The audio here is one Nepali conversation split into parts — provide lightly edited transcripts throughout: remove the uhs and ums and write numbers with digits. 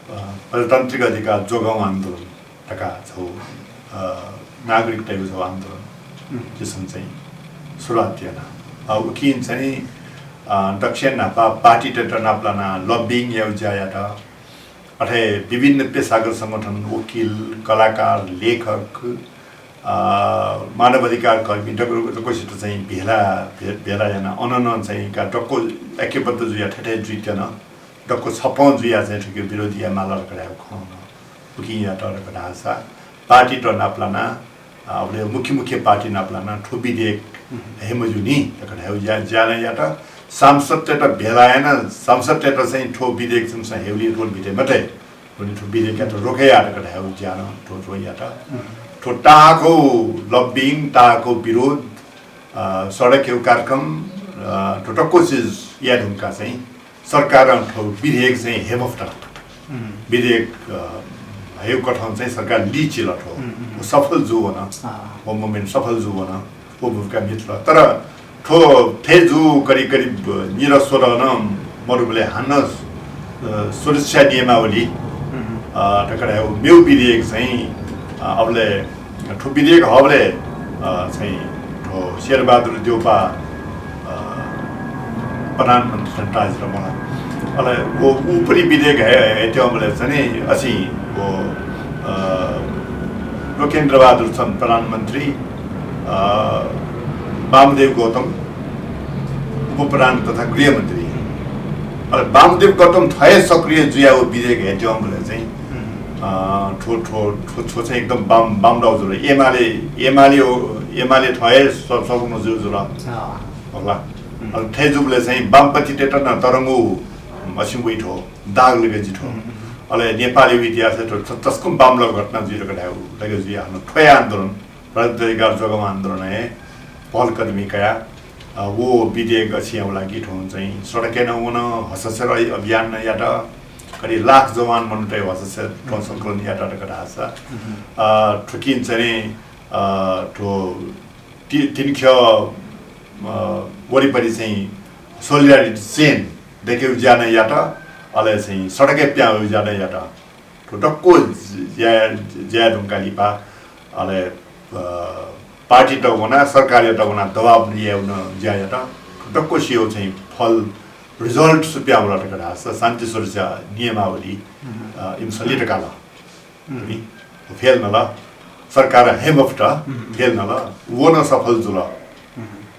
प्रजातान्त्रिक अधिकार जोगाउँ आन्दोलन टका छौ नागरिकता छौ आन्दोलन त्यसमा चाहिँ सुरुवात थिएन उकिन चाहिँ दक्षिण नापा पार्टी टेटर नाप्लाना लबिङ याउजायाटा अथे विभिन्न पेसागत संगठन वकिल कलाकार लेखक मानवाधिकार कर्मी डक्सित चाहिँ भेला याना अनन चाहिँ का डक्को ऐक्यबद्ध जुया ठेठे जुइतेन डक्को छपौँ जुया चाहिँ ठुक्यो विरोधी या मालर कडायो खुवाउन उकिन या टर कडासा पार्टी टर नाप्लाना अब मुख्य पार्टी नाप्लाना ठो विधेयक हेमजुनी कडायो ज्याला याटा सांसद टेटा भेलाएन सांसद टेटा चाहिँ ठो विधेयक चाहिँ हेउली रोल भिटे मात्रै उनी ठो विधेयक त रोकै आएर कडायो ज्यान ठो याटा ठो टाको लबिङ टाको विरोध सडक कार्यक्रम ठोटक्को चिज याद हुनका चाहिँ सरकार ठो विधेयक चाहिँ हेमफ्टा विधेयक हेउ कठाउन चाहिँ सरकार लिचिल ठो सफल जो हो न वो मोमेन्ट सफल जो हो न वो भूमिका मित्र तर ठो थे जो करिब निरस्वर न मरुबले हान्न सुरक्षा नियमावली टकरा मेउ विधेयक चाहिँ अबले ठो विधेयक हबले चाहिँ ठो शेरबहादुर देउपा प्रधानमन्त्री सन्ताज र मलाई अले वो ऊपरी विधेयक है त्यो हमले चाहिँ असी वो लोकेन्द्र बहादुर छन् प्रधानमन्त्री वामदेव गौतम उपप्रधान तथा गृहमन्त्री वामदेव गौतम थए सक्रिय जुया वो विधेयक है त्यो हमले चाहिँ ठो चाहिँ एकदम बाम डाउजु एमाले थए सक्नु जुजुला होला थे जुबले चाहिँ वामपन्थी टेटर न तरङ्गु मसिम वेट हो दाग लगे जिठो अले नेपाली इतिहास तस्कुम बामलो घटना जुइरो कडाउ लगे जुया न ठोया आन्दोलन प्रजातान्त्रिक जोगाउँ आन्दोलन है पहल कदमी कया वो विधेयक छियाउ लागि ठो चाहिँ सडक नहुन हस्ताक्षर अभियान याटा करि लाख जवान मनुटे हस्ताक्षर ठो संकलन याटा कडासा ठुकिन चाहिँ ठो तिनख्य वरिपरि चाहिँ सोलिडारिटी चेन देख्यो जान याटा अले चाहिँ सडकै प्याउ जान याटा ठुटक्को ज्या ढुङ्गा लिपा अले पार्टी त हुना सरकारले त हुना दबाब ल्याउन ज्या याटा ठुटक्को सियो चाहिँ फल रिजल्ट सुप्याउला टकडा शान्ति सुरक्षा नियमावली इम्सलिट काला नि फेल न ल सरकार हेमफ्टा फेल न ल वो न सफल जुल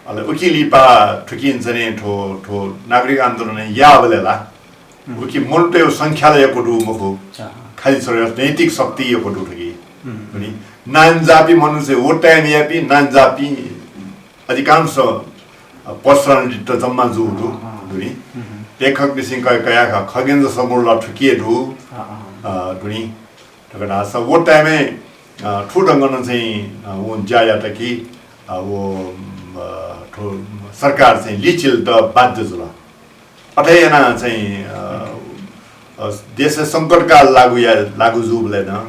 अले उकिलिपा ठुकिन चाहिँ ठो नागरिक आन्दोलन या बलेला उकि मुल्टे संख्याले यो कोडु मखु खाली सर नैतिक शक्ति यो कोडु ठगी नि नानजापी मनुष्य हो टाइम यापी नानजापी अधिकांश पर्सनालिटी त जम्मा जुडु दुनी लेखक निसिङ कया खगेन्द्र समूहला ठुकिए दु दुनी टकडा स वो टाइम에 ठु ढंगन चाहिँ वो ज्याया त कि वो सरकार चाहिँ लिचिल त बाध्य जुला अथैना चाहिँ देश संकटकाल लागु जुबले न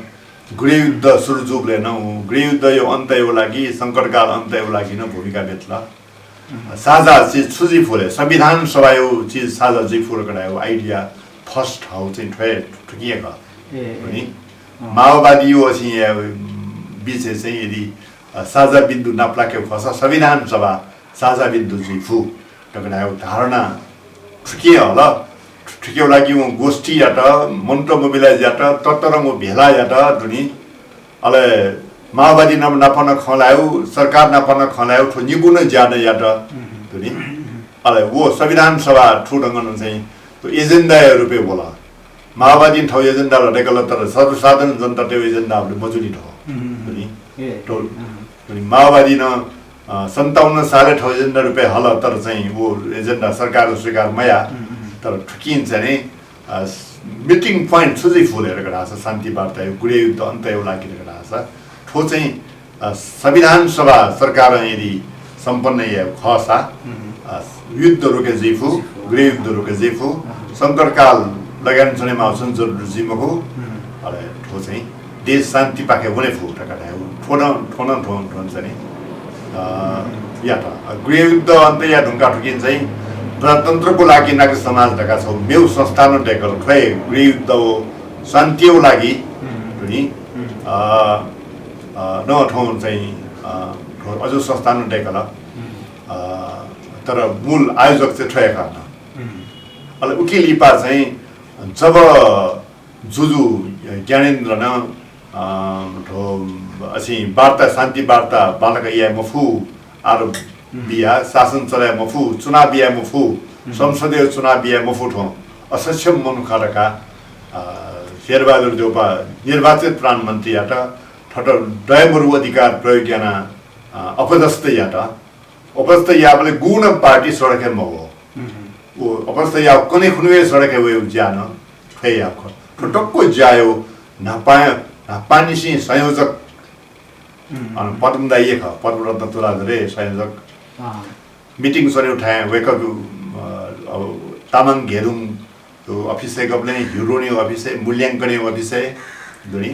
गृहयुद्ध सुरु जुबले न गृहयुद्ध यो अन्त यो लागि संकटकाल अन्त यो लागि न भूमिका बेतला साझा चीज छुजी फुले संविधान सभा यो चीज साझा जी फुल कडायो आइडिया फर्स्ट हाउ चाहिँ ठुकिएका पनि माओवादी यो चाहिँ बीच चाहिँ यदि साझा बिन्दु नप्लाके फसा संविधान सभा साझा बिन्दु जी फु टकडायो धारणा ठुकिए होला ठुकियो लागि म गोष्ठी याट मन्त्र मोबिलाइज याट तत्तरंगो भेला याट दुनी अले माओवादी नपन खलायो सरकार नपन खलायो ठो निगुन ज्यादा याट दुनी अले वो संविधान सभा ठु ढंगन चाहिँ तो एजेन्डा रुपे बोला माओवादी ठौ एजेन्डा लडेकल तर सर्वसाधारण जनता त्यो एजेन्डा हामीले मजुरी ठौ दुनी तो माओवादी न 57 साले ठौ एजेन्डा रुपे हल तर चाहिँ वो एजेन्डा सरकार स्वीकार मया तर ठुकिन्छ नि मिटिङ पोइन्ट सुझै फुलेर गराछ शान्ति वार्ता यो गृहयुद्ध अन्त यो लागि गराछ ठो चाहिँ संविधान सभा सरकार यदि सम्पन्न या खसा युद्ध रोके जेफु गृहयुद्ध रोके जेफु संकटकाल लगान छनेमा संसद जिमको अरे ठो चाहिँ देश शान्ति पाके हुने फु टकायो ठोन चाहिँ या त गृहयुद्ध अन्त या ढुङ्गा ठुकिन चाहिँ प्रजातन्त्रको लागि नागरिक समाज ढका छौ मेउ संस्थान ढेकल खै गृहयुद्ध शान्तिको लागि नि न ठाउँ चाहिँ अझ संस्थान टेकला तर मूल आयोजक चाहिँ ठेका अहिले उकी लिपा चाहिँ जब जुजु ज्ञानेन्द्र न असी वार्ता शान्ति वार्ता बालक या मफू आर बिया शासन चलाए मफू चुनाव बिया मफू संसदीय चुनाव बिया मफू ठों असक्षम मनुखरका शेरबहादुर देउपा निर्वाचित प्रधानमन्त्री याट ठट दयमरु अधिकार प्रयोग याना अपदस्थ याट अपदस्थ याबले गुण पार्टी सडके मगो ओ अपदस्थ या कुनै खुनुए सडके वे ज्यान फे या ठटक्को ज्यायो नापानिसी संयोजक पद्मदाई ख पद्मरत्न तुलाधरे संयोजक मिटिङ सरे उठाए वेकअप तामाङ घेरुङ अफिस गप्ले हिरोनी अफिस मूल्याङ्कन अफिस दुनी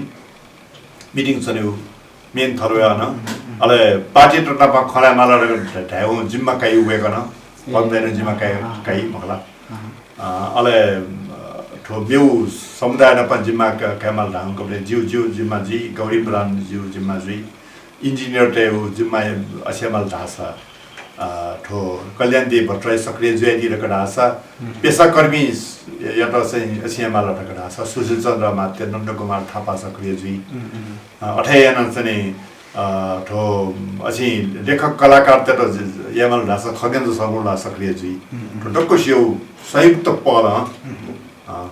मिटिङ सरे मेन थरोया न अले पार्टी टटापा खला माला ढाउ जिम्मा काई वेकन पद्दैन जिम्मा काई मखला अले ठो बेउ समुदाय न पन जिम्मा कामाल ढाउ कप्ले जिउ जिम्मा जी गौरी प्रधान जिउ जिम्मा जी इन्जिनियर टे जिम्मा असेमल ढासा ठो कल्याणदी भट्टराई सक्रिय जुयादी रकडासा पेशाकर्मी यता चाहिँ असियामाला रकडासा सुशील चन्द्र मात्य नन्द कुमार थापा सक्रिय जुई अठायना चाहिँ ठो असि लेखक कलाकार त यामल ढासा खगेन्द्र सर्मुला सक्रिय जुई ठोटक्को सिउ संयुक्त पल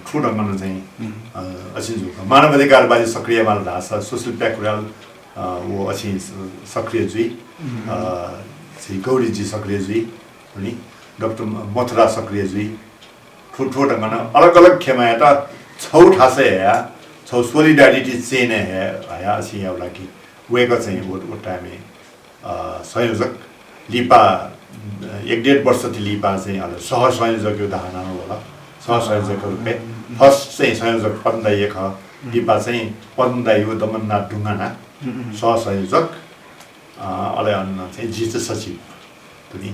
ठु ढङ्गन चाहिँ असिजु मानवाधिकारवादी सक्रिय माल ढासा सुशील प्याकुराल वो असि सक्रिय जुई श्री गौरीजी सक्रियजी अनि डाक्टर मथुरा सक्रियजी ठुलो ढङ्गन अलग अलग खेमा त छौ ठासे है छौ सोलिडारिटी चेन है आया अछि एउटा कि वेको चाहिँ वो टाइममा संयोजक लिपा 1.5 वर्ष ति लिपा चाहिँ सह संयोजक यो धारणा होला सह संयोजक रुपे फर्स्ट चाहिँ संयोजक पन्दाइ ख लिपा चाहिँ पन्दाइ हो दमननाथ ढुङ्गाना सह संयोजक अले अन्न चाहिँ जित सचिव पनि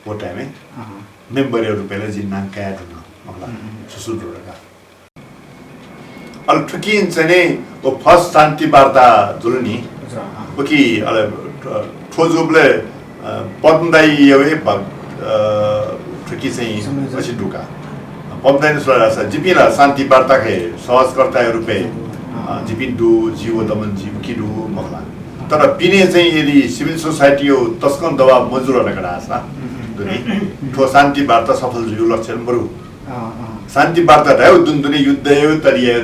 वो टाइममा मेम्बर रुपैयाँ जिन्नाङ क्या ढुङ्गा मलाई सुसुल रोडका अल ठुकिन चाहिँ वो फर्स्ट शान्ति वार्ता जुलनी कि अले ठोजुबले पद्मदाई यो ठुकी चाहिँ पछि ढुका पद्मदाई सोरा जिपिला शान्ति वार्ता खे सहजकर्ता रुपे जिपिन दु जीव दमन जीव किडु मखला तर पिने चाहिँ यदि सिभिल सोसाइटी हो तस्कन दबाव मजदुर रकड़ा आसा दुनी ठो शान्ति वार्ता सफल जुयु लक्ष्य बरु शान्ति वार्ता भयो दुन्दुनी युद्ध यो तरिया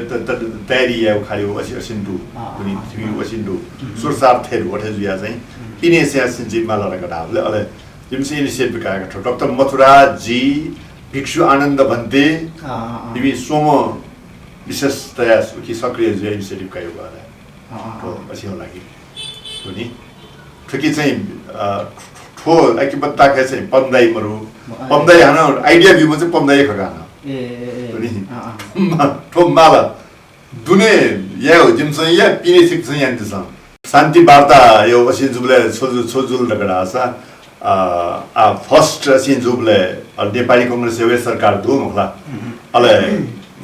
तयारी यो खायो असिन्दु दुनी तिमी असिन्दु सुरसार थेरु वठे जुया चाहिँ पिने से सिन्जी माला रकड़ा ले अले जिमसे इनिसिएटिभ काका ठो डाक्टर मथुरा जी भिक्षु आनन्द भन्ते बिबी सोमो विशेषतया कि सक्रिय जुया इनिसिएटिभ कायो गरे ठो असियो लागि दुनी ठुकी चाहिँ ठो आइकिबत्ता खे चाहिँ पन्दाई मरु पन्दाई हाना आइडिया भ्यूमा चाहिँ पन्दाई खगाना ठो माला दुने या हो जिमसँग या पिने सिक्छ यहाँ त्यसमा शान्ति वार्ता यो असिन जुबले छोजुल रगडा आसा फर्स्ट असिन जुबले नेपाली कांग्रेस सेवा सरकार दु मखला अले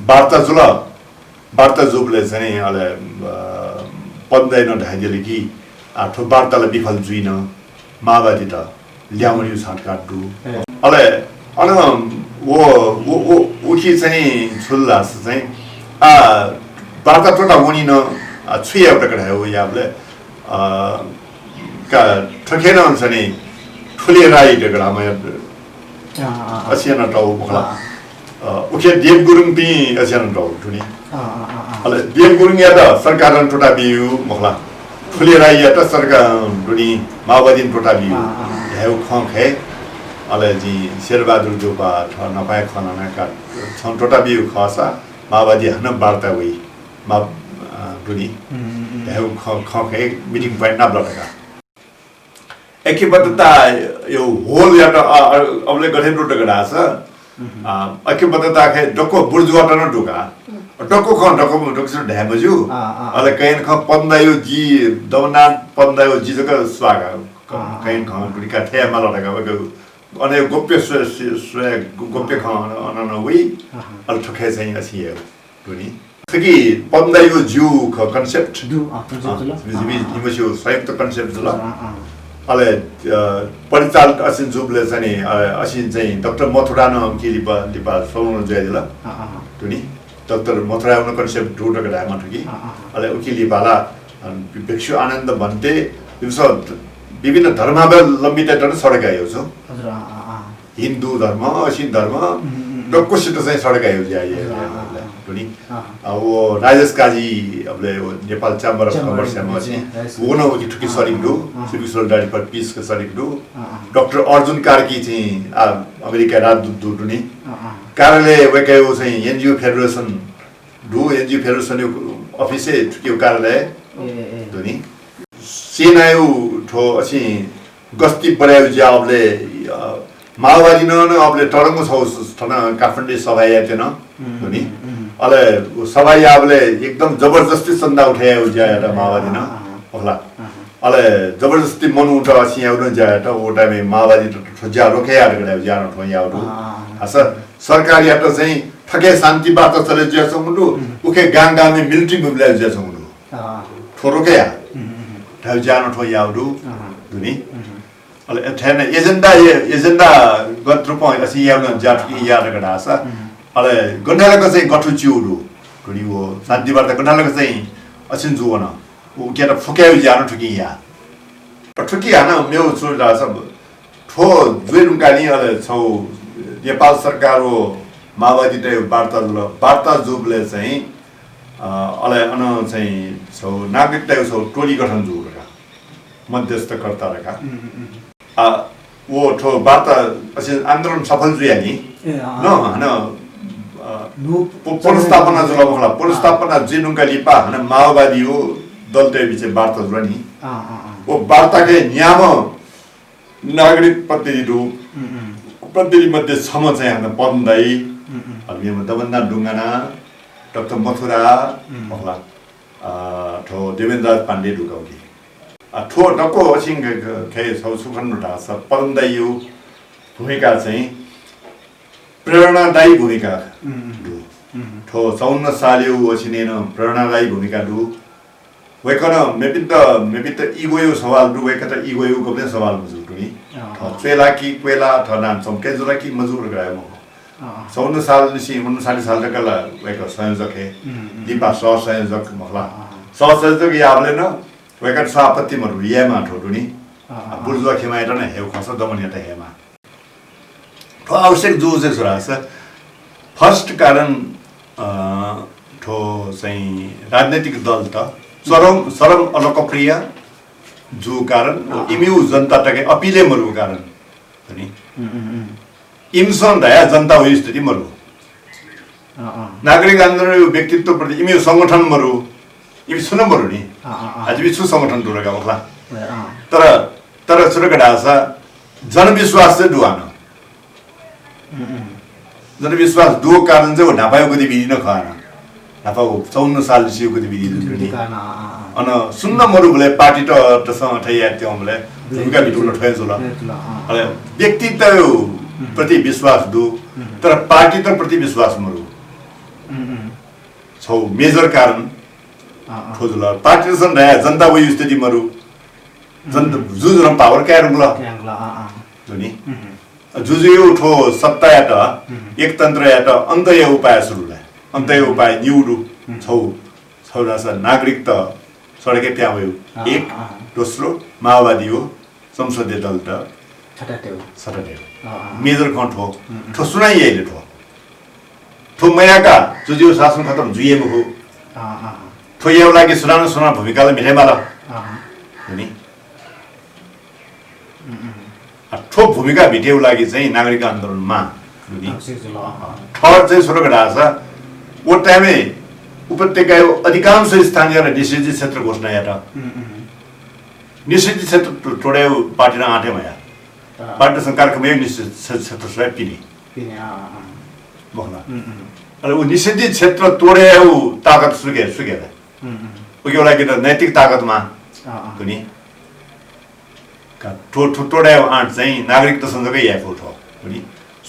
वार्ता जुबले चाहिँ अले पन्दाई न ढाइदिले कि ठो वार्तालाई विफल जुइन माओवादी त ल्याउने छाटकाट दु अले अन वो उखी चाहिँ छुल्ला चाहिँ वार्ता टोटा हुने न छु एउटा कडा हो याबले का ठखेन हुन्छ नि ठुले राई ढगडामा असियाना टाउ मखला उखे देव गुरुङ पि असियाना टाउ ठुनी अले देव गुरुङ या त सरकार टोटा बिउ मखला ठुले राई या त सरकार ठुनी माओवादी टोटा बिउ हेउ खङ है अले जी शेरबहादुर जोपा नपाए खनाना का छन टोटा बिउ खसा माओवादी हन वार्ता हुई मा ठुनी हेउ खङ है मिटिङ पोइन्ट ना ब्लटका एकीबद्धता यो होल या त अबले गठन टोटका छ एकीबद्धता खे डको बुर्जुवाट न ढुका डको खन डको डक्स ढ्यामजु अले कैन ख पन्दायो जी दवनाथ पन्दायो जी जक स्वागा कैन ख गुडिका थे माला ढका अने गोप्य गोप्य ख अनन वे अल ठखे चाहिँ असियो दुनी 특히 뻔다이고 주 컨셉트 Du concept lah. 이것이 संयुक्त concept ल ale परिचालक असिन जुबले चाहिँ असिन चाहिँ डाक्टर मथुरानो कि लिपा सोनो जयदिला तुनी डाक्टर मथुरानो कन्सेप्ट ढूंढ के डायमा ठुकी ale उकिली बाला भिक्षु आनन्द भन्ते विभिन्न धर्मावलम्बी त सडक आयो छ हिन्दू धर्म असिन धर्म डक्कोसित चाहिँ सडक आयो तुनी वो राजेश काजी अबले नेपाल चैम्बर अफ कमर्स में वो न कि ठुकी सरिक दु सिभिक सोलिडारिटी फर पीस के सरिक दु डाक्टर अर्जुन कार्की चाहिँ अमेरिका राजदूत दुनी कार्यालय वेकेयो चाहिँ एनजीओ फेडरेसन अफिस ठुकी कार्यालय दुनी सेनायु ठो अछि गस्ती बढायो जाबले माओवादी न अबले टरङ्गो छ काठमाडौँ सभा यातेन दुनी अले सभा याबले एकदम जबरदस्ती चन्दा उठायो जाएर माओवादी न होला अले जबरदस्ती मन उठा अछि याउन जाएर ओ टाइममा माओवादी ठोज्या रोके यार गयो जान ठो याउरु अस सरकार यात चाहिँ ठके शान्ति बात चले जस मुडु उखे गांगामे मिलिट्री मोबिलाइज जस मुडु ठोरोके या ठौ जान ठो याउरु दुनी अले एथेन एजेन्डा गत्रुप अछि याउन जाटकी यार गडासा अले गन्डालको चाहिँ गठु चिउरु गुडी वो शान्ति वार्ता गन्डालको चाहिँ असिन जुवन उ केटा फुक्याउ जान ठुकी या ठुकी हाना मेउ छोरा सब ठो जुरुङकाली अले छौ नेपाल सरकार हो माओवादी त वार्ता जुबले चाहिँ अले अन चाहिँ छौ नागरिकता छौ टोली गठन जुरका मध्यस्थकर्ता रका वो ठो वार्ता असिन आन्दोलन सफल जुयानी न पुनर्स्थापना जुलमखला पुनर्स्थापना जिनुङका लिपा हन माओवादी हो दलते बीच वार्ता जुनी वो वार्ता के नियम नागरिक प्रतिनिधि मध्ये छम चाहिँ हन पन्दै अभियम दबन्दा डुङ्गाना डाक्टर मथुरा मखला ठो देवेन्द्र पाण्डे ढुकाउली ठो डको असिङ खे छौ सुखन ढास पन्दै यो भूमिका चाहिँ प्रेरणादायी भूमिका ठो 54 सालियो वसिनेन प्रेरणादायी भूमिका दु वेकन मेपित इगोयो सवाल दु वेकत इगोयो गबले सवाल मजु दुनी चेला कि क्वेला थनान समके जुला कि मजु गरायो म 54 साल निसी 59 साल तकला वेक संयोजक हे दीपा संयोजक मखला संयोजक याबले न वेकत सभापति मरु येमा ठो दुनी बुर्जुवा खेमा एटा न हेउ खस दमन एटा हेमा ठो आवश्यक जो चाहिँ फर्स्ट कारण ठो चाहिँ राजनीतिक दल त सरम अलोकप्रिय जो कारण इम्यू जनता टके अपिले मरु कारण पनि इमसन दया जनता हो स्थिति मरु नागरिक आन्दोलन व्यक्तित्व प्रति इम्यू संगठन मरु इमि सुन मरु नि आज भी छु संगठन दुरगा मखला तर सुरका ढासा जनविश्वास चाहिँ दुआन जनविश्वास दो कारण चाहिँ ढापायो गतिविधि न खाना ढापाको 54 साल सियो गतिविधि दुनी अन सुन्न मरु भले पार्टी त सँग ठैया त्यो भले भूमिका बिटुन ठय जुल अले व्यक्तित्व प्रति विश्वास दु तर पार्टी त प्रति विश्वास मरु छौ मेजर कारण खोजुल पार्टी सन रहा जनता वही स्थिति मरु जनता जुजुरम पावर क्यारंगल दुनी जुजुयो ठो सत्ता यात एकतन्त्र यात अन्तय उपाय सुरुला अन्तय उपाय निउडु छौरा छ नागरिक त सडके प्यायो एक दोस्रो माओवादी हो संसदीय दल त छटाटेउ मेजर कन्ट हो ठो सुनाइले ठो मयाका जुजियो शासन खतम जुइएमो हो ठो यो लागि सुना भूमिकाले मिलेमाला हैन ठो भूमिका भिटेउ लागि चाहिँ नागरिक आन्दोलनमा थर्ड चाहिँ सुरु ढासा वो टाइममै उपत्यका अधिकांश स्थानीय र निषेधित क्षेत्र घोषणा यात निषेधित क्षेत्र टोड्याउ पार्टी आँटे भया पार्टी सरकारको निषेधित क्षेत्र सबै पिने अनि ऊ निषेधित क्षेत्र तोड्याउ ताकत सुकेर उको लागि त नैतिक ताकतमा पनि टोड्याउ आँट चाहिँ नागरिकतासँगै याफो छ पनि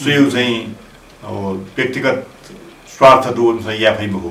सुयु चाहिँ व्यक्तिगत स्वार्थ दोन याफैमा हो